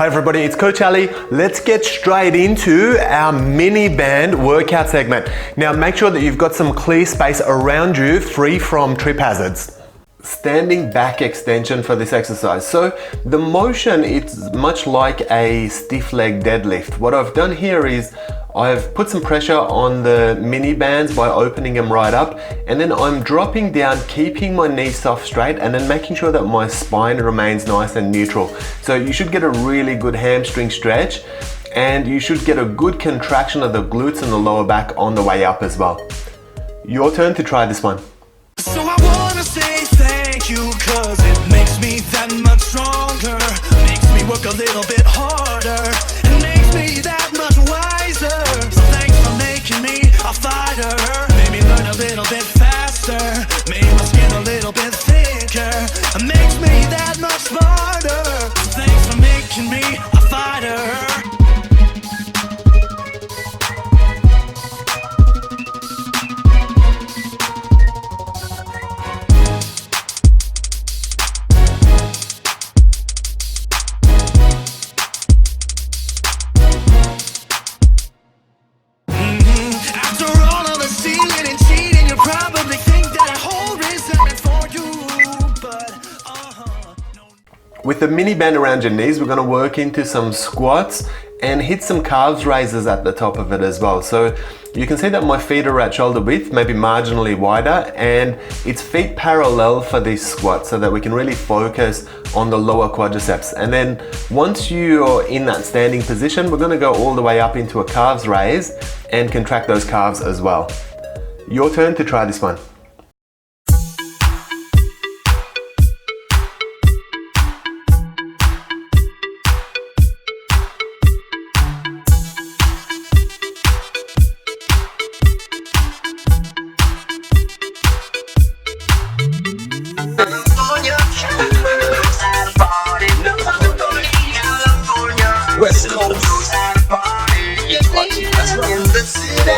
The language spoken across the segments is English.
Hi everybody, it's Coach Ali. Let's get straight into our mini band workout segment. Now make sure that you've got some clear space around you, free from trip hazards. Standing back extension for this exercise. So the motion is much like a stiff leg deadlift. What I've done here is I've put some pressure on the mini bands by opening them right up, and then I'm dropping down, keeping my knees soft straight, and then making sure that my spine remains nice and neutral. So you should get a really good hamstring stretch, and you should get a good contraction of the glutes and the lower back on the way up as well. Your turn to try this one. So I wanna say thank you, cause it makes me that much stronger, makes me work a little bit harder, and makes me that much wiser. So thanks for making me a fighter, made me learn a little bit faster, made my skin a little bit thicker, and makes me that much smarter. So thanks for making me a fighter. With the mini band around your knees, we're going to work into some squats and hit some calves raises at the top of it as well. So you can see that my feet are at shoulder width, maybe marginally wider, and it's feet parallel for this squat so that we can really focus on the lower quadriceps. And then once you're in that standing position, we're going to go all the way up into a calves raise and contract those calves as well. Your turn to try this one. West Coast in the city.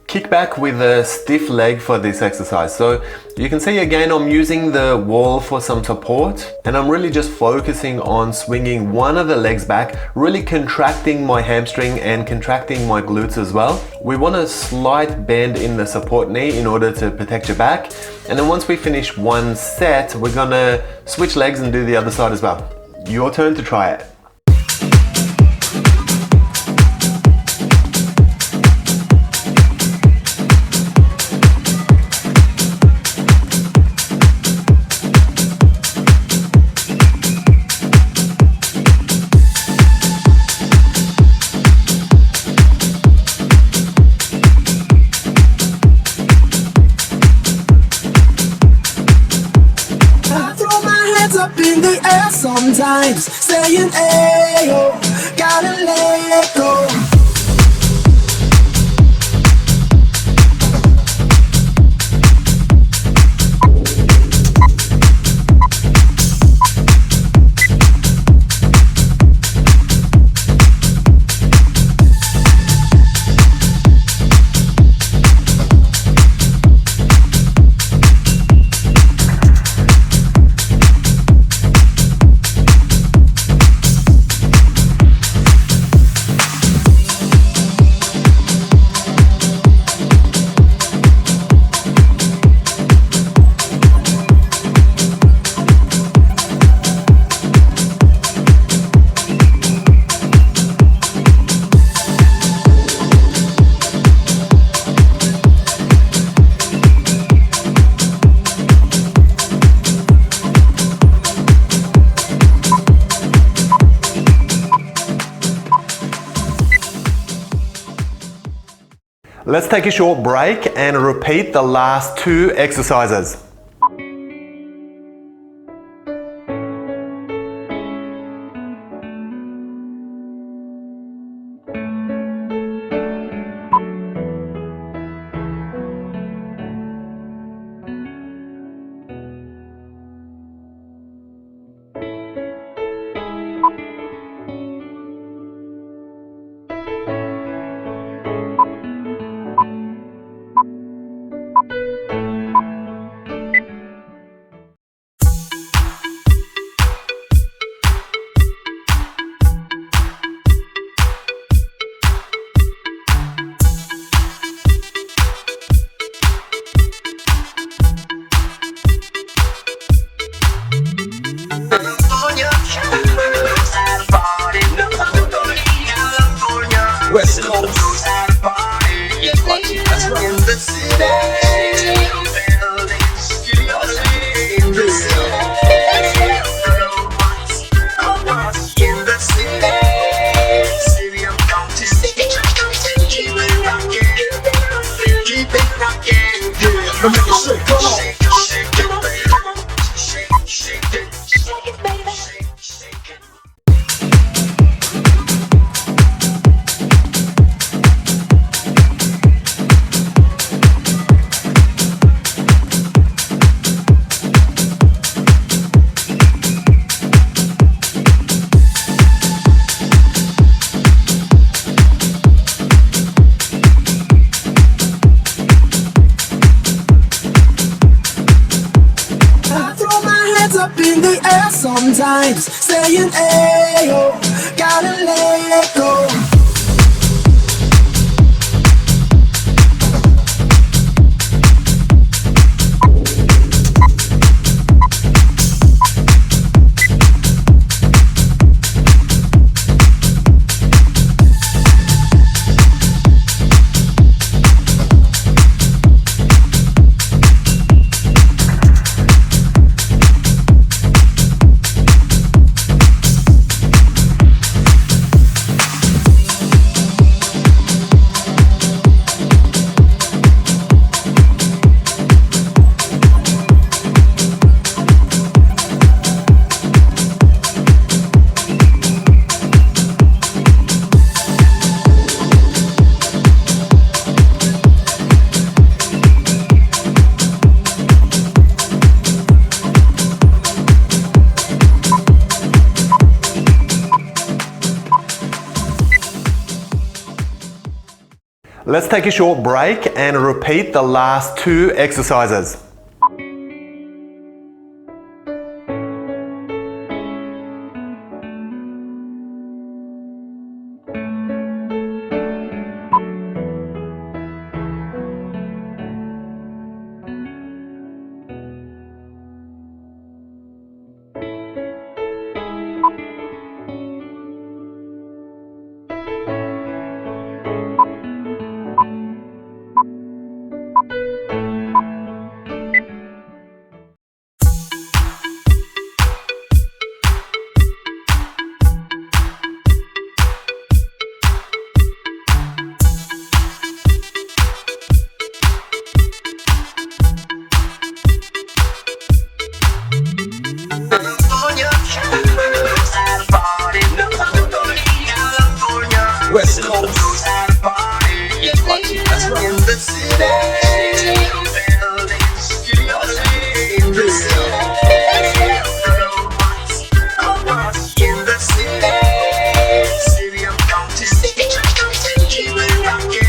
Kick back with a stiff leg for this exercise. So you can see again, I'm using the wall for some support, and I'm really just focusing on swinging one of the legs back, really contracting my hamstring and contracting my glutes as well. We want a slight bend in the support knee in order to protect your back. And then once we finish one set, we're gonna switch legs and do the other side as well. Your turn to try it. Up in the air sometimes, saying ayo, gotta let go. Let's take a short break and repeat the last two exercises. sometimes, saying, ayo, gotta let go. Let's take a short break and repeat the last 2 exercises. West Coast in the city, in the city of counties. Keep it rockin',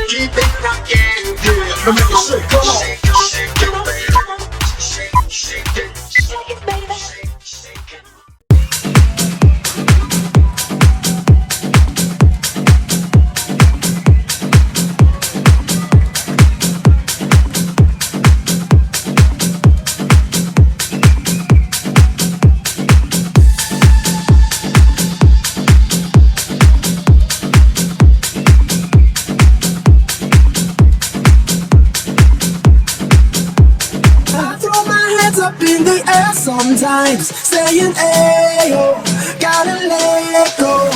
keep it rockin'. Yeah, let me make it shake, come on. Shake it, baby. Shake it, baby. Shake it. Up in the air sometimes, saying, ayo, gotta let go.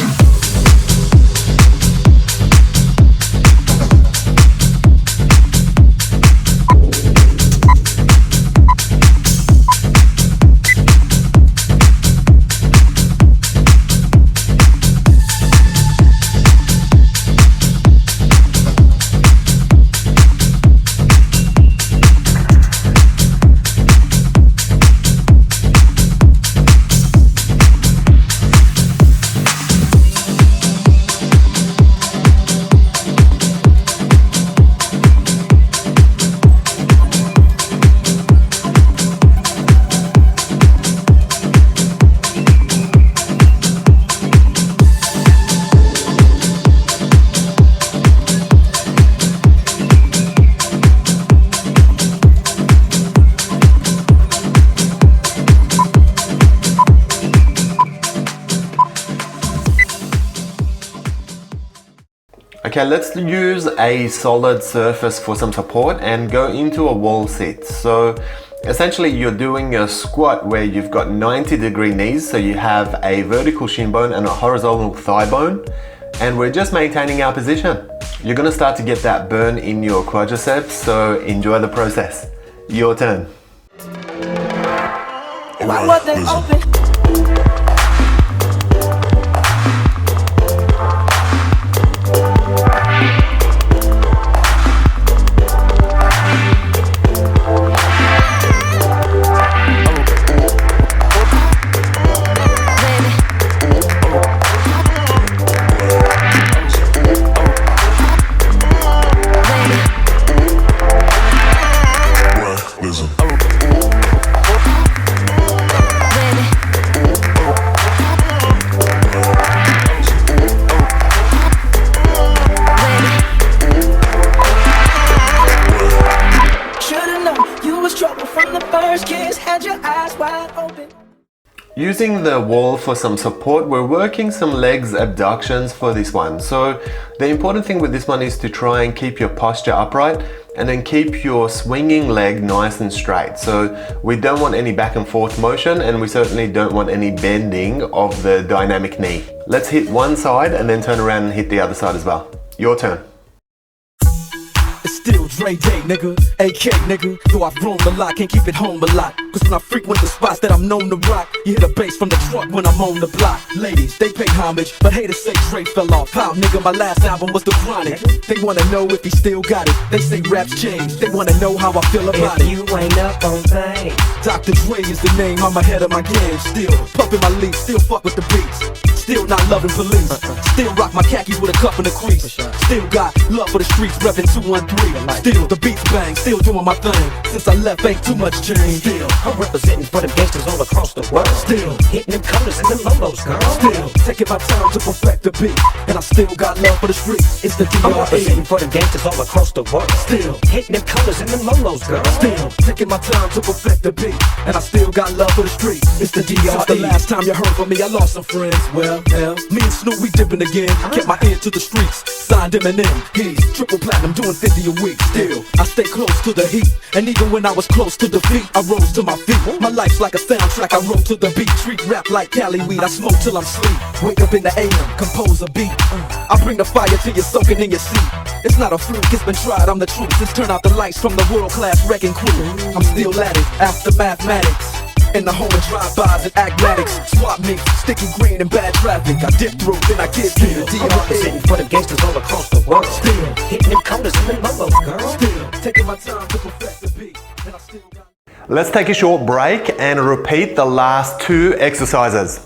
Okay, let's use a solid surface for some support and go into a wall sit. So essentially you're doing a squat where you've got 90-degree knees, so you have a vertical shin bone and a horizontal thigh bone, and we're just maintaining our position. You're gonna start to get that burn in your quadriceps, so enjoy the process. Your turn. Using the wall for some support, we're working some legs abductions for this one. So the important thing with this one is to try and keep your posture upright and then keep your swinging leg nice and straight. So we don't want any back and forth motion, and we certainly don't want any bending of the dynamic knee. Let's hit one side and then turn around and hit the other side as well. Your turn. It's still Dre Day, nigga, AK, nigga. Though I've roamed a lot, can't keep it home a lot. Cause when I frequent the spots that I'm known to rock, you hear the bass from the truck when I'm on the block. Ladies, they pay homage, but haters say Dre fell off. How, nigga, my last album was The Chronic. They wanna know if he still got it. They say raps change, they wanna know how I feel about it. If you ain't up on things, Dr. Dre is the name, I'm ahead of my game. Still pumping my leaf, still fuck with the beats. Still not loving police. Still rock my khakis with a cuff in the crease. Still got love for the streets, reppin' 213. Still the beats bang, still doing my thing. Since I left, ain't too much change. Still I'm representing for the gangsters all across the world. Still hitting them colors and them lolos, girl. Still taking my time to perfect the beat, and I still got love for the streets. It's the I'm DRE. representing for the gangsters all across the world. Still hitting them colors and them lolos, girl. Still taking my time to perfect the beat, and I still got love for the streets. It's the DRE. Since the last time you heard from me, I lost some friends. Well, hell, me and Snoop, we dipping again. Kept my ear to the streets, signed Eminem. He's triple platinum, doing 50 a week. Still, I stay close to the heat, and even when I was close to defeat, I rose to my feet. My life's like a soundtrack, I wrote to the beat. Treat rap like Cali weed, I smoke till I'm sleep. Wake up in the AM, compose a beat. I bring the fire till you're soaking in your seat. It's not a fluke, it's been tried, I'm the truth. Since turn out the lights from the world-class wrecking crew, I'm still at it, after mathematics. In the home of drive-bys and acmatics, swap meets, sticky green and bad traffic. I dip through, then I get to the I'm representing for the gangsters all across the world. Still hitting them colors and them lolos, girl. Still taking my time to perfect the beat, and I still got. Let's take a short break and repeat the last two exercises.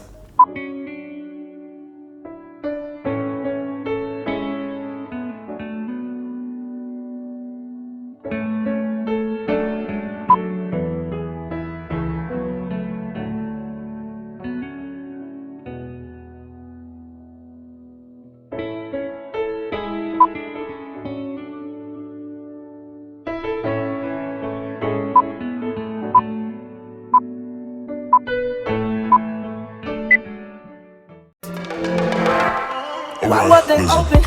Why was they open?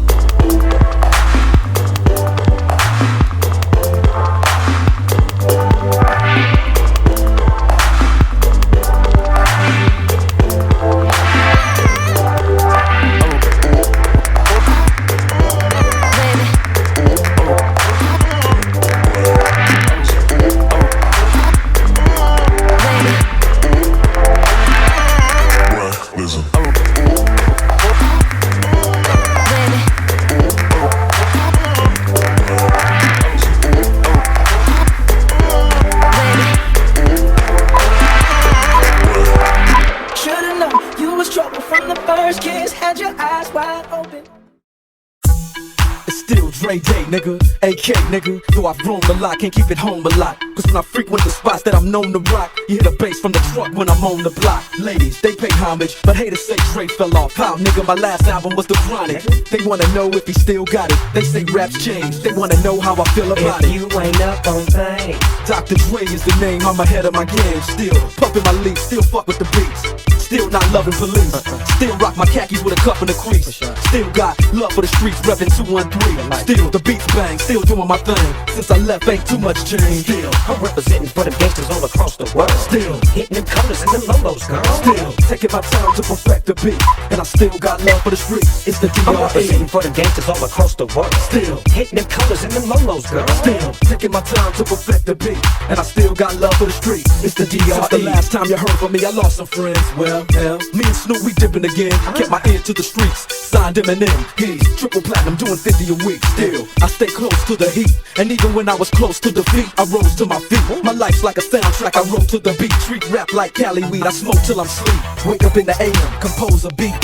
It's still Dre Day, nigga, AK, nigga. Though I've roamed a lot, can't keep it home a lot. Cause when I frequent the spots that I'm known to rock, you hear the bass from the truck when I'm on the block. Ladies, they pay homage, but haters say Dre fell off. How, nigga, my last album was The Chronic. They wanna know if he still got it. They say raps change, they wanna know how I feel about If it. you ain't up on things, Dr. Dre is the name, I'm ahead of my game. Still pumping my leaf, still fuck with the beats. Still not loving police. Still rock my khakis with a cuff in the crease. Still got love for the streets, reppin' 213. Still the beats bang, still doing my thing. Since I left, ain't too much change. Still I'm representing for the gangsters all across the world. Still hitting them colors and them lolos, girl. Still taking my time to perfect the beat, and I still got love for the streets. It's the I'm representing DRE. for the gangsters all across the world. Still hitting them colors and them lolos, girl. Still taking my time to perfect the beat, and I still got love for the streets. It's the DRE. Since the last time you heard from me, I lost some friends. Well, hell, me and Snoop, we dipping again. Kept my ear to the streets, signed Eminem. He's triple platinum, doing 50 a week. Still, I stay close to the heat, and even when I was close to defeat, I rose to my feet. My life's like a soundtrack, I wrote to the beat. Treat rap like Cali weed, I smoke till I'm sleep. Wake up in the AM, compose a beat.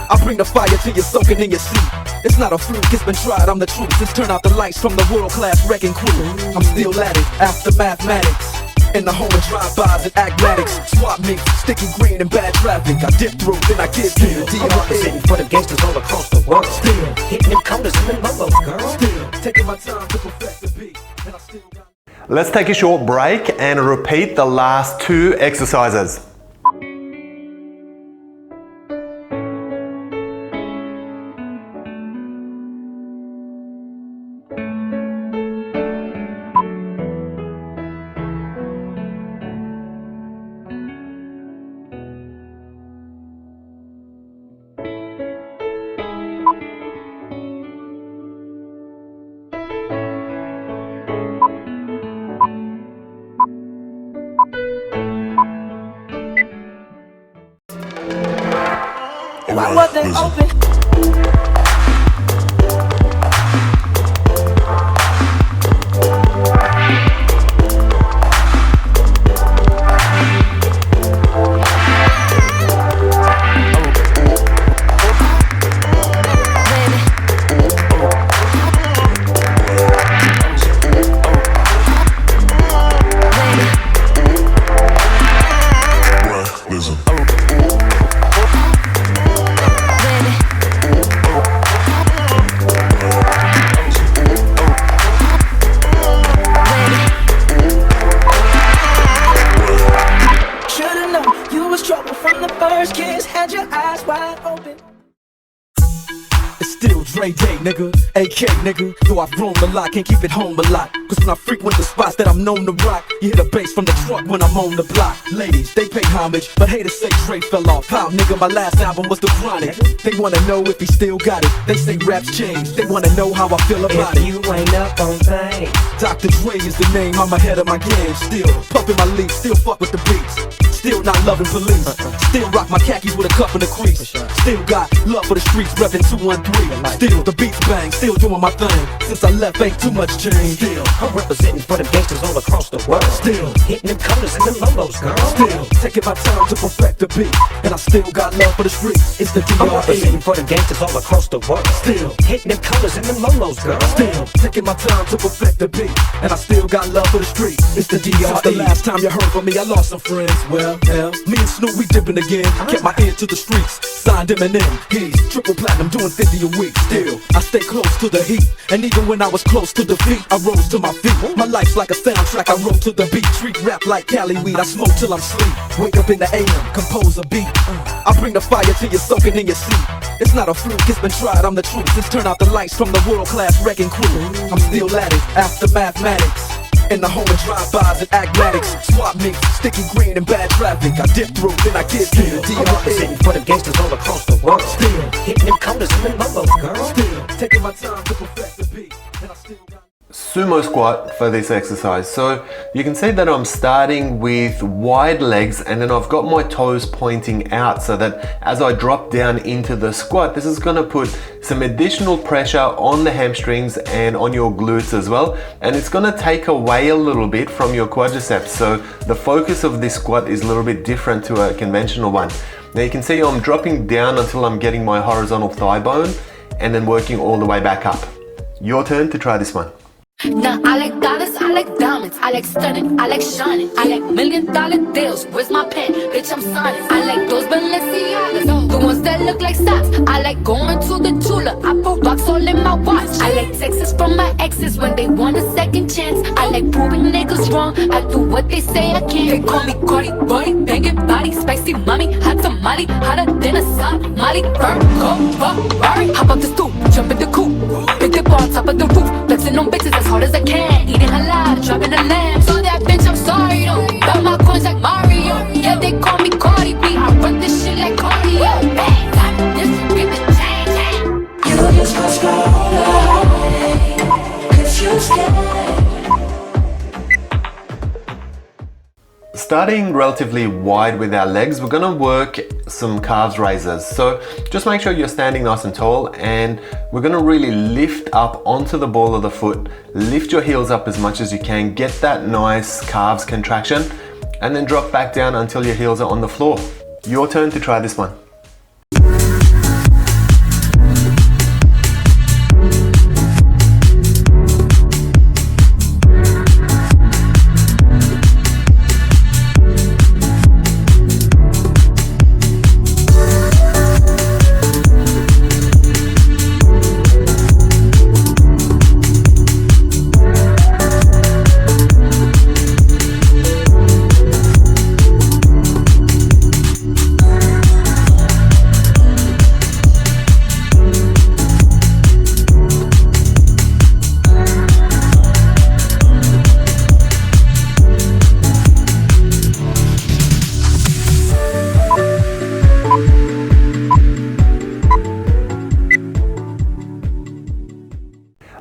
I bring the fire till you're soaking in your seat. It's not a fluke, it's been tried, I'm the truth. Since turn out the lights from the world-class wrecking crew, I'm still at it, after mathematics. In the home of drive-bys and acmatics, swap meets, sticky green and bad traffic. I dip through, then I get to the I'm representing for the gangsters all across the world. Still hitting them colors and them lolos, girl. Still taking my time to perfect the beat, and I still got. Let's take a short break and repeat the last two exercises. wide then open. Day, nigga, AK, nigga. Though I've grown a lot, can't keep it home a lot. Cause when I frequent the spots that I'm known to rock, you hear the bass from the truck when I'm on the block. Ladies, they pay homage, but haters say Dre fell off. How, nigga, my last album was The Chronic. They wanna know if he still got it. They say raps change, they wanna know how I feel about it. If you ain't up on things, Dr. Dre is the name, I'm ahead of my game. Still puffin' my leaf, still fuck with the beats. Still not loving police. Still rock my khakis with a cup in the crease. Still got love for the streets, reppin' 213. Still the beats bang, still doing my thing. Since I left, ain't too much change. Still, I'm representing for the gangsters all across the world. Still, hitting them colors and them lolos, girl. Still, taking my time to perfect the beat. And I still got love for the streets. It's the I'm representing DRE. for the gangsters all across the world. Still, hitting them colors and them lolos, girl. Still, taking my time to perfect the beat. And I still got love for the streets. It's the DRE. Since the last time you heard from me, I lost some friends. Well, hell, me and Snoop, we dipping again. Kept my ear to the streets. Signed Eminem. He's triple platinum, doing 50 a week. Still, I stay close to the heat. And even when I was close to defeat, I rose to my feet. My life's like a soundtrack, I wrote to the beat. Treat rap like Cali weed, I smoke till I'm sleep. Wake up in the AM, compose a beat. I bring the fire till you're soaking in your seat. It's not a fluke, it's been tried, I'm the truth. Since turn out the lights from the world-class wrecking crew, I'm still at it, after mathematics. In the home of drive-bys and acmatics, swap meets, sticky green and bad traffic. I dip through, then I get to the I'm representing for the gangsters all across the world. Still, hitting them colors and them lolos, girl. Still, taking my time to perfect the beat. And I still got Sumo squat for this exercise. So you can see that I'm starting with wide legs and then I've got my toes pointing out so that as I drop down into the squat, this is gonna put some additional pressure on the hamstrings and on your glutes as well. And it's gonna take away a little bit from your quadriceps. So the focus of this squat is a little bit different to a conventional one. Now you can see I'm dropping down until I'm getting my horizontal thigh bone and then working all the way back up. Your turn to try this one. Now I like dollars, I like diamonds, I like stunning, I like shining, I like $1 million deals. Where's my pen? Bitch, I'm signing. I like those Balenciagas, the ones that look like socks. I like going to the Tula, I put rocks all in my watch. I like texts from my exes when they want a second chance. I like proving niggas wrong, I do what they say I can't. They call me Cardi, Cardi, banging body, spicy mommy, hot tamale, hotter than a Somali. Virgo, Ferrari, hop up the stoop, jump in the coupe, big dip on top of the roof, flexing on bitches as hard as I can, eating halal, dropping a lamb. So that bitch, I'm sorry though. Got my coins like Mario. Yeah, they call me Cardi B. I run this shit like cardio. Bang, got this, get the chain. You just must go away, 'cause you scared. Starting relatively wide with our legs, we're gonna work some calves raises. So just make sure you're standing nice and tall and we're gonna really lift up onto the ball of the foot, lift your heels up as much as you can, get that nice calves contraction and then drop back down until your heels are on the floor. Your turn to try this one.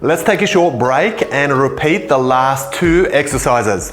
Let's take a short break and repeat the last two exercises.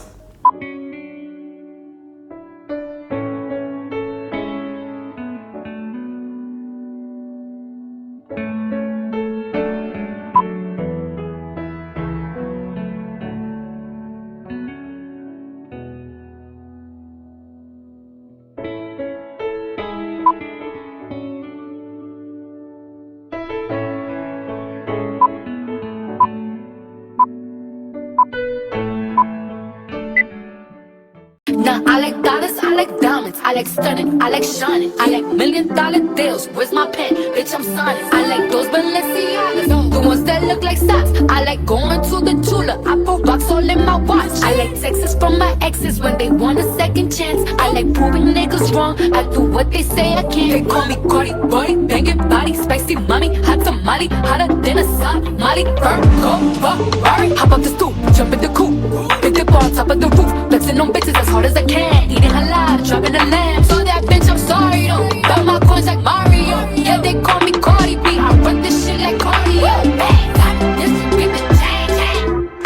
like stunning, I like shining. I like $1,000,000 deals. Where's my pen? Bitch, I'm signing. I like those Balenciagas, the ones that look like socks. I like going to the jeweler. I put rocks all in my watch. I like texts from my exes when they want a second chance. I like proving niggas wrong. I do what they say I can't. They call me Cardi, Cardi, banging body, spicy mommy, hot tamale, hotter than a Somali. Virgo, Ferrari, hop up the stoop, jump in the coupe, big dip on top of the roof, flexing on bitches as hard as I can, eating halal, driving a lamb. So that bitch, I'm sorry though. Got my coins like Mario. Yeah, they call me Cardi B. I run this shit like cardio. Hey, got this, get the change.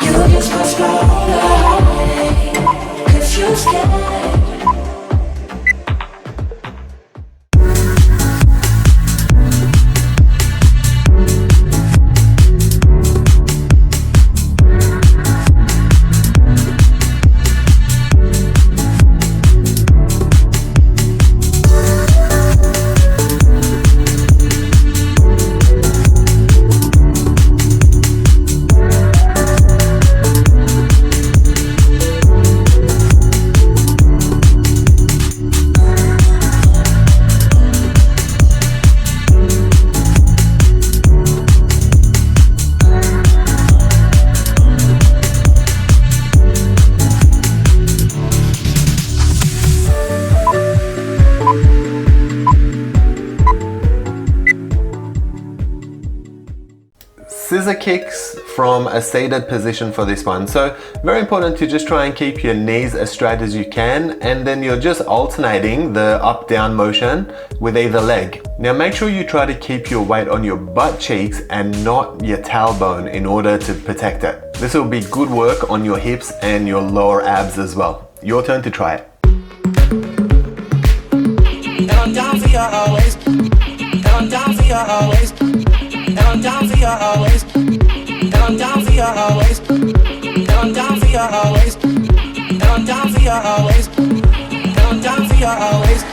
You just go slowly, 'cause you scared. Scissor kicks from a seated position for this one. So very important to just try and keep your knees as straight as you can, and then you're just alternating the up down motion with either leg. Now make sure you try to keep your weight on your butt cheeks and not your tailbone in order to protect it. This will be good work on your hips and your lower abs as well. Your turn to try it. And I'm down for you always. And I'm down for you always. And I'm down for you always. And I'm down for you always. And I'm down for you always. And I'm down for you always. And I'm down for you always.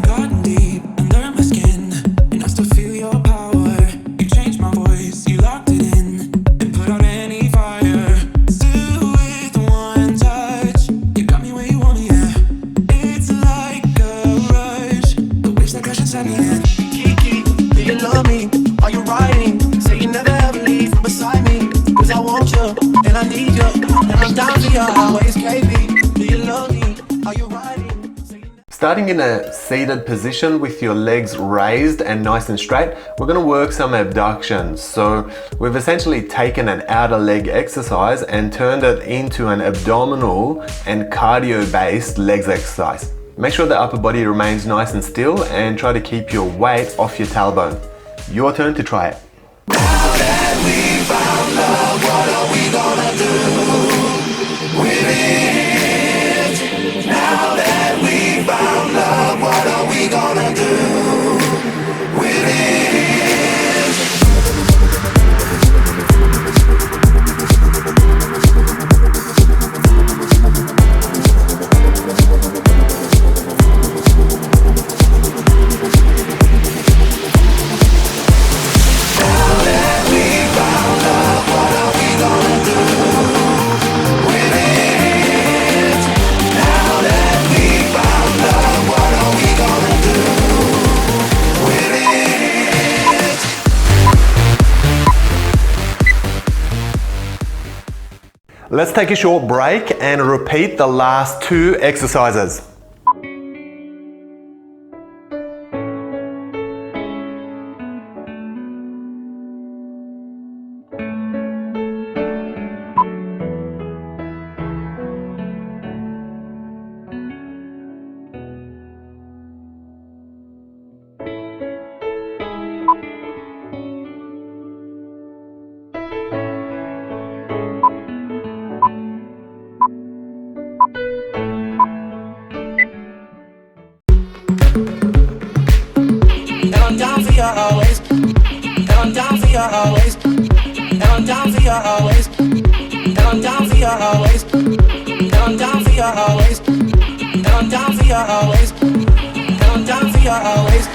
Gotten deep under my skin, and I still feel your power. You changed my voice, you locked it in, and put out any fire. Still with one touch, you got me where you want me, yeah. It's like a rush, the waves that crash inside me, yeah. Kiki, do you love me? Are you riding? Say you never ever leave from beside me. Cause I want you, and I need you. And I'm down for you always, KB. Do you love me? Are you riding? Starting in a seated position with your legs raised and nice and straight, we're going to work some abductions. So we've essentially taken an outer leg exercise and turned it into an abdominal and cardio based legs exercise. Make sure the upper body remains nice and still and try to keep your weight off your tailbone. Your turn to try it. Now that we found love, what are we gonna do with it? Now that we found love, what are we gonna do with it? Let's take a short break and repeat the last two exercises. Always, and I'm down for you always, and I'm down for you always, and I'm down for you always, and I'm down for you always, and I'm down for you always, and I'm down for you always.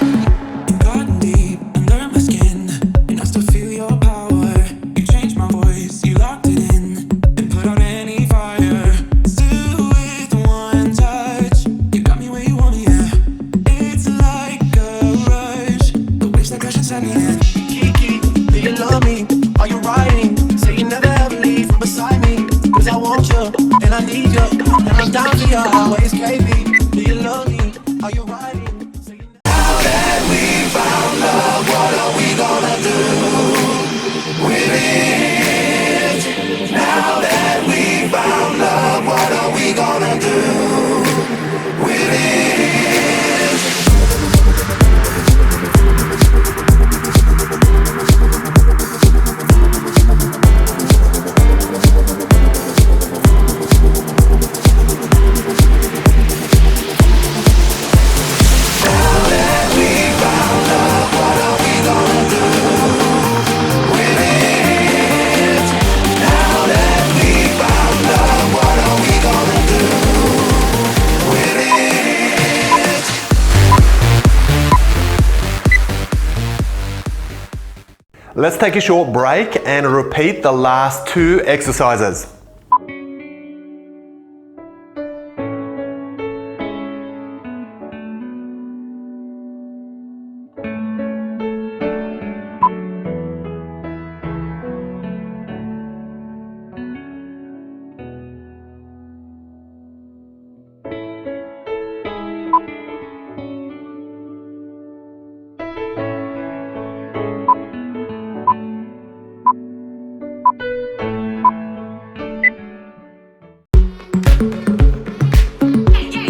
Gotten deep under my skin, and I still feel your power. You changed my voice, you locked it in, and put out any fire. Still with one touch, you got me where you want me, yeah. down for you always, KB. Do you love me? Are you riding? Now that we found love, what are we gonna do with it? Now that we found love, what are we gonna do with it? Let's take a short break and repeat the last 2 exercises.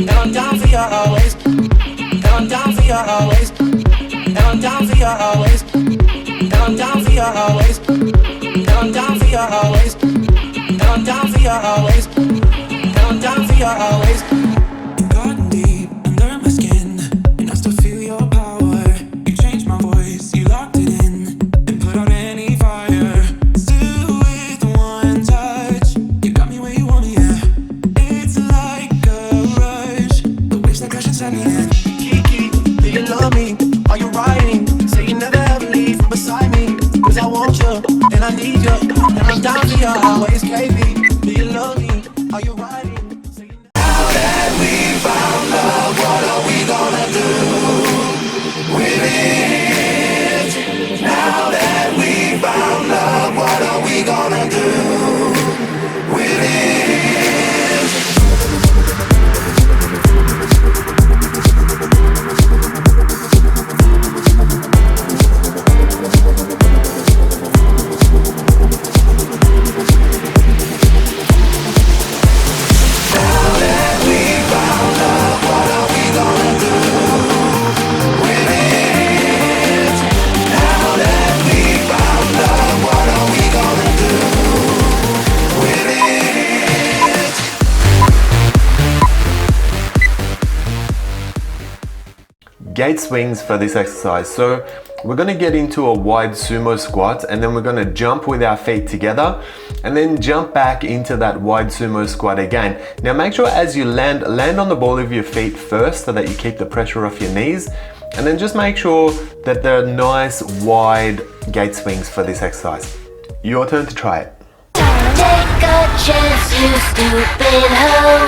I'm down for you always. And I'm down for you always. And I'm down for you always. And I'm down for you always. And I'm down for you always. And I'm down for you always. And I'm down for you always. You've gotten deep under my skin, and I still feel your power. You changed my voice, you locked it in, and put out any fire. Still with one touch, you got me where you want me, yeah. It's like a rush, the waves that crash inside me, yeah. Kiki, do you love me? Are you riding? Say you never ever leave from beside me. Cause I want you, and I need you. And I'm down for you always, KB. Do you love me? Are you riding? Now that we found love, what are we gonna do with it? Now that we found love, what are we gonna do with it? Gate swings for this exercise. So we're going to get into a wide sumo squat, and then we're going to jump with our feet together and then jump back into that wide sumo squat again. Now make sure as you land on the ball of your feet first so that you keep the pressure off your knees, and then just make sure that they're nice wide gate swings for this exercise. Your turn to try it. Take a chance, you stupid hoe.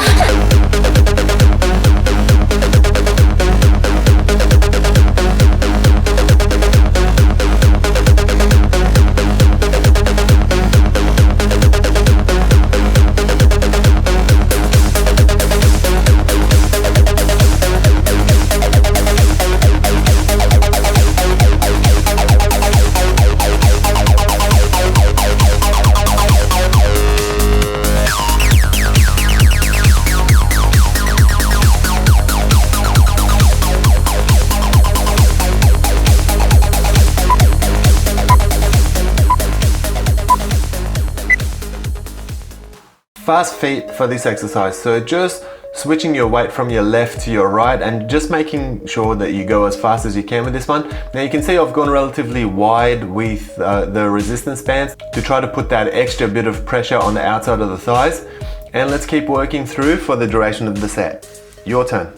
Fast feet for this exercise, so just switching your weight from your left to your right and just making sure that you go as fast as you can with this one. Now you can see I've gone relatively wide with the resistance bands to try to put that extra bit of pressure on the outside of the thighs, and let's keep working through for the duration of the set. Your turn.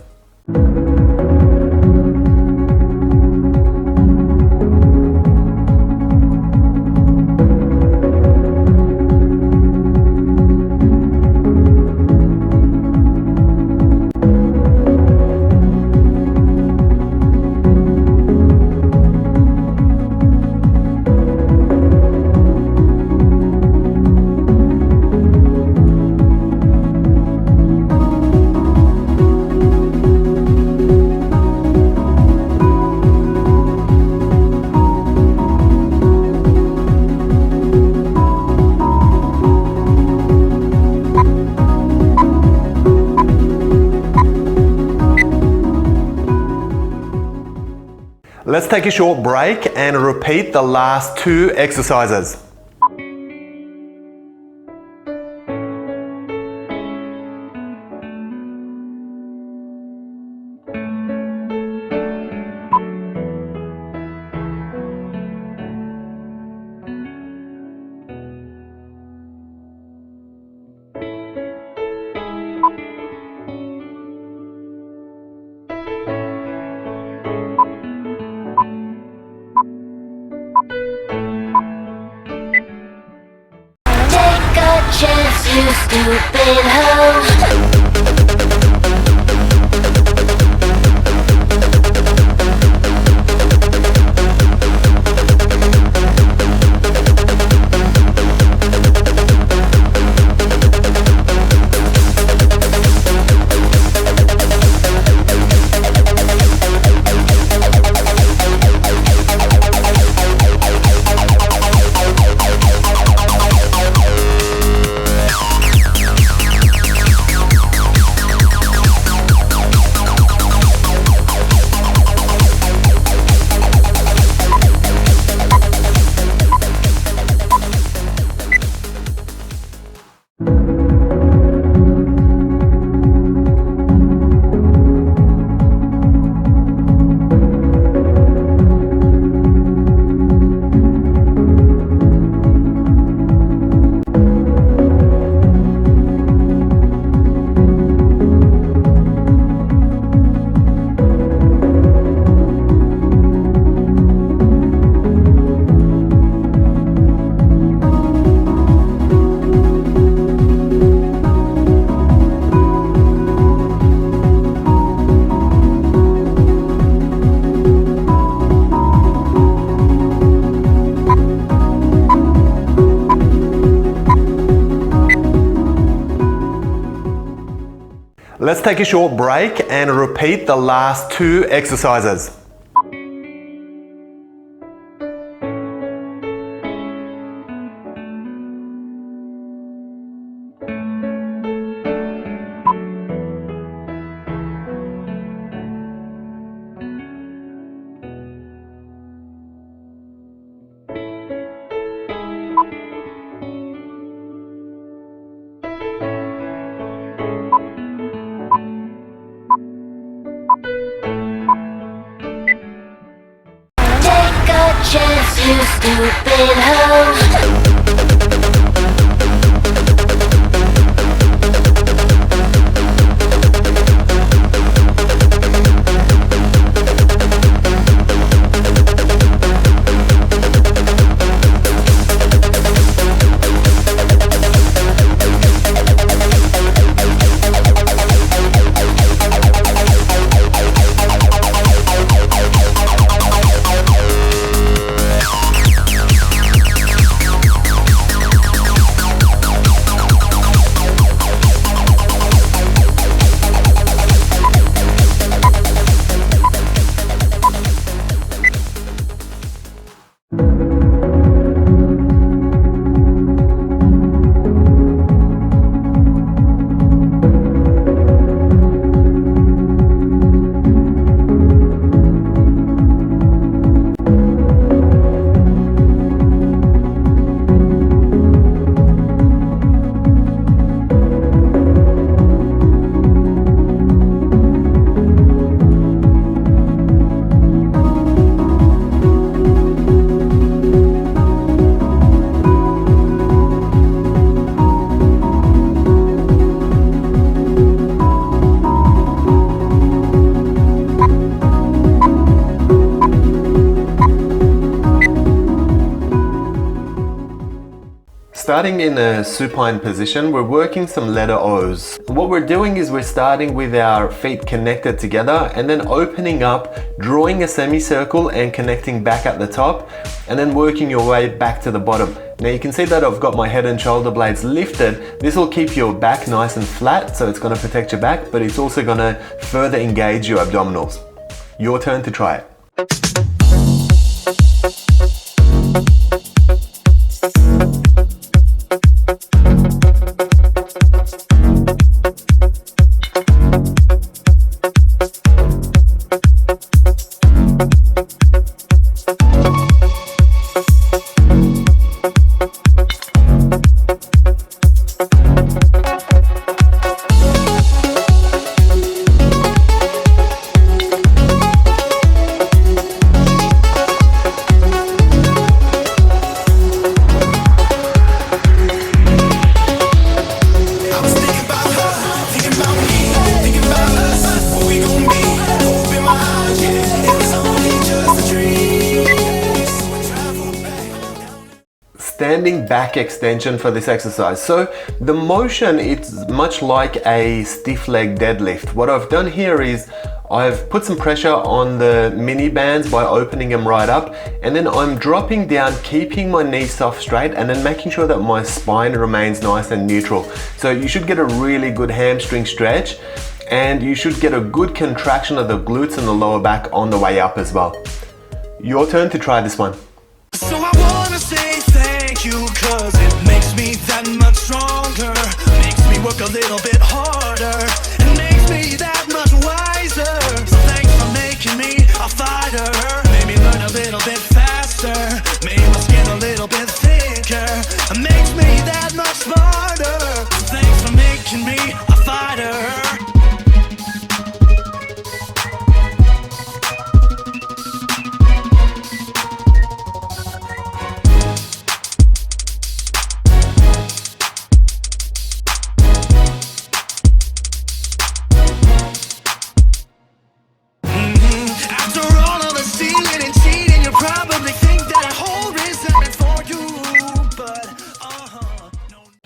Let's take a short break and repeat the last 2 exercises. Chance, you stupid hoe. Let's take a short break and repeat the last 2 exercises. Chance, you stupid hoe. Starting in a supine position, we're working some letter O's. What we're doing is we're starting with our feet connected together and then opening up, drawing a semicircle and connecting back at the top, and then working your way back to the bottom. Now you can see that I've got my head and shoulder blades lifted. This will keep your back nice and flat, so it's going to protect your back, but it's also going to further engage your abdominals. Your turn to try it. standing back extension for this exercise. So the motion, it's much like a stiff leg deadlift. What I've done here is I've put some pressure on the mini bands by opening them right up, and then I'm dropping down, keeping my knees soft straight, and then making sure that my spine remains nice and neutral. So you should get a really good hamstring stretch, and you should get a good contraction of the glutes and the lower back on the way up as well. Your turn to try this one. So I wanna say thank you, cause it makes me that much stronger, makes me work a little bit harder, and makes me that much wiser. So thanks for making me a fighter, made me learn a little bit faster, made my skin a little bit thicker, and makes me that much smarter. So thanks for making me a fighter.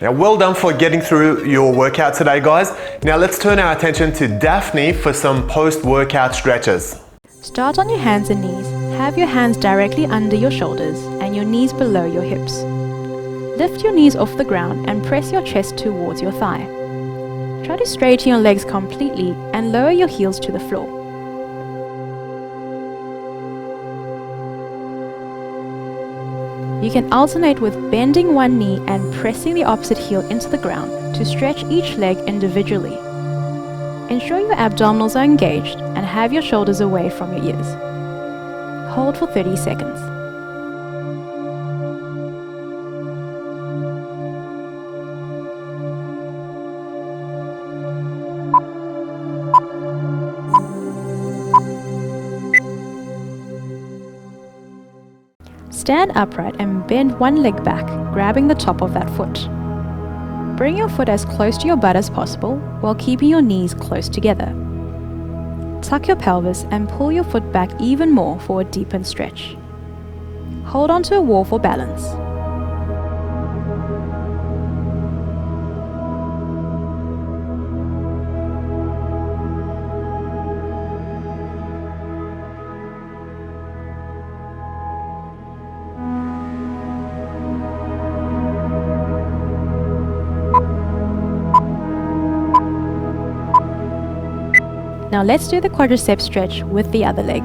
Now, well done for getting through your workout today, guys. Now let's turn our attention to Daphne for some post-workout stretches. Start on your hands and knees. Have your hands directly under your shoulders and your knees below your hips. Lift your knees off the ground and press your chest towards your thigh. Try to straighten your legs completely and lower your heels to the floor. You can alternate with bending one knee and pressing the opposite heel into the ground to stretch each leg individually. Ensure your abdominals are engaged and have your shoulders away from your ears. Hold for 30 seconds. Stand upright and bend one leg back, grabbing the top of that foot. Bring your foot as close to your butt as possible while keeping your knees close together. Tuck your pelvis and pull your foot back even more for a deepened stretch. Hold onto a wall for balance. Now let's do the quadricep stretch with the other leg.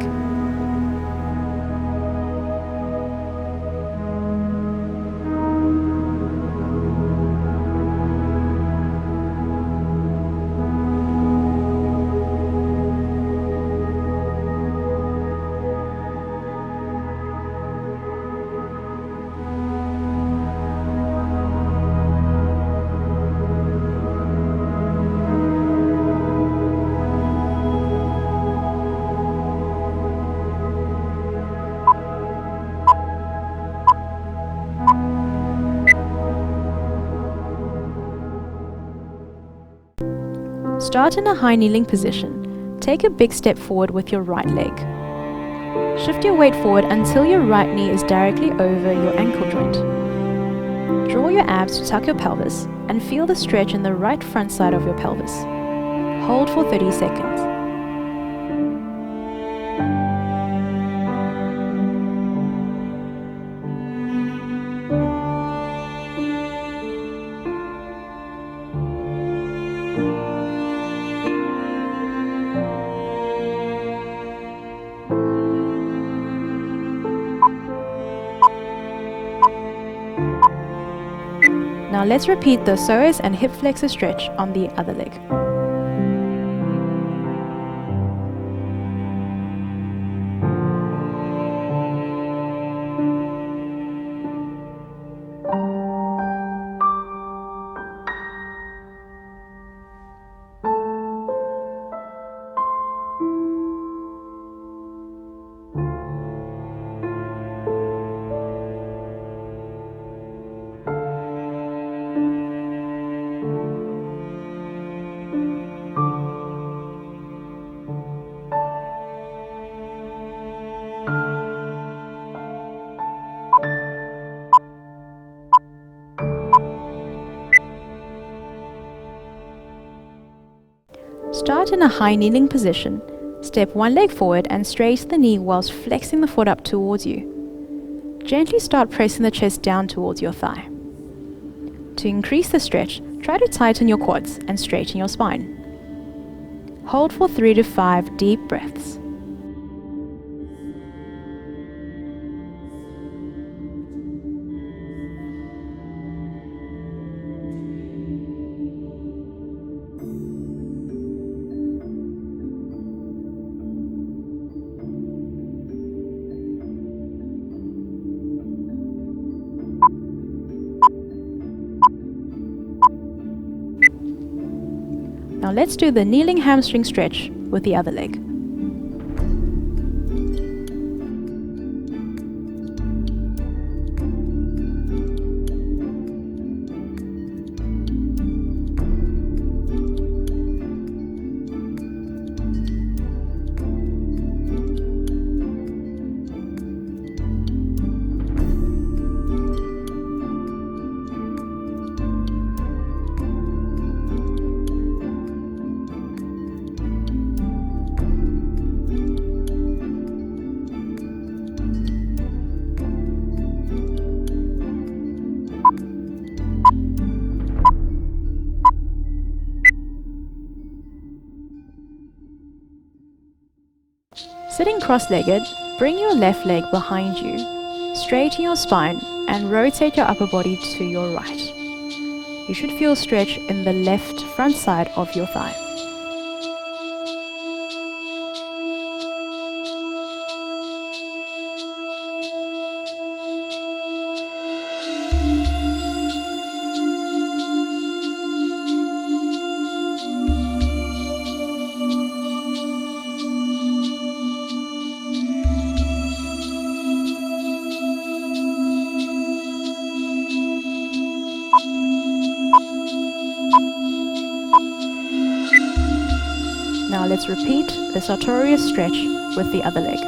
Start in a high kneeling position. Take a big step forward with your right leg. Shift your weight forward until your right knee is directly over your ankle joint. Draw your abs to tuck your pelvis and feel the stretch in the right front side of your pelvis. Hold for 30 seconds. Now let's repeat the psoas and hip flexor stretch on the other leg. Start in a high kneeling position. Step one leg forward and straighten the knee whilst flexing the foot up towards you. Gently start pressing the chest down towards your thigh. To increase the stretch, try to tighten your quads and straighten your spine. Hold for 3 to 5 deep breaths. Now let's do the kneeling hamstring stretch with the other leg. Sitting cross-legged, bring your left leg behind you, straighten your spine and rotate your upper body to your right. You should feel stretch in the left front side of your thigh. Now let's repeat the sartorius stretch with the other leg.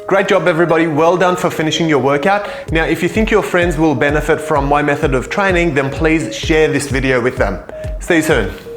Great job everybody, well done for finishing your workout. Now if you think your friends will benefit from my method of training, then please share this video with them. See you soon.